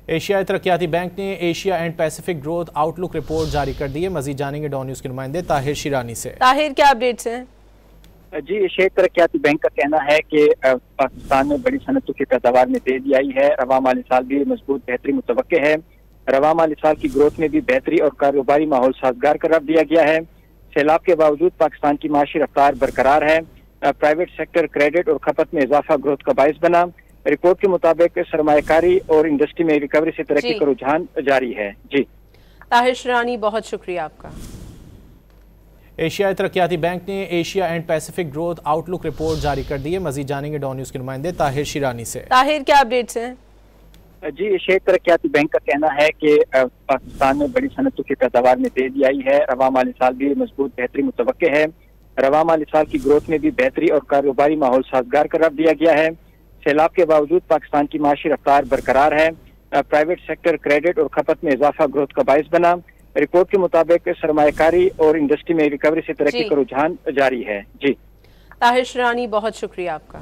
एशियाई तरक्याती बैंक ने Asia and Pacific growth outlook report जारी कर दी है। मजीद जानेंगे डॉन न्यूज के नुमाइंदे ताहिर शिरानी से। ताहिर, क्या अपडेट्स हैं? जी, एशियाई तरक्याती बैंक का कहना है कि पाकिस्तान में बड़ी सनतों की पैदावार में तेजी आई है। रवा माली साल भी मजबूत बेहतरी मुतवक्के है। रवा माली साल की ग्रोथ में भी बेहतरी और कारोबारी माहौल साजगार करार दिया गया है। सैलाब के बावजूद पाकिस्तान की माशी रफ्तार बरकरार है। प्राइवेट सेक्टर क्रेडिट और खपत में इजाफा ग्रोथ का बायस बना। रिपोर्ट के मुताबिक सरमायाकारी और इंडस्ट्री में रिकवरी से तरक्की का रुझान जारी है। जी ताहिर शिरानी, बहुत शुक्रिया आपका। एशियाई तरक्याती बैंक ने Asia and Pacific growth outlook report जारी कर दी है। मजीद जानेंगे डॉन न्यूज के नुमाइंदे ताहिर शिरानी से। ताहिर, क्या अपडेट्स हैं? जी, एशियाई तरक्याती बैंक का कहना है कि पाकिस्तान में बड़ी सनतों की पैदावार में तेजी आई है। रवा माली साल भी मजबूत बेहतरी मुतवक्के है। रवा माली साल की ग्रोथ में भी बेहतरी और कारोबारी माहौल साजगार करार दिया गया है। सैलाब के बावजूद पाकिस्तान की माशी रफ्तार बरकरार है। प्राइवेट सेक्टर क्रेडिट और खपत में इजाफा ग्रोथ का बायस बना। रिपोर्ट के मुताबिक सरमायाकारी और इंडस्ट्री में रिकवरी से तरक्की का रुझान जारी है। जी ताहिर शिरानी, बहुत शुक्रिया आपका।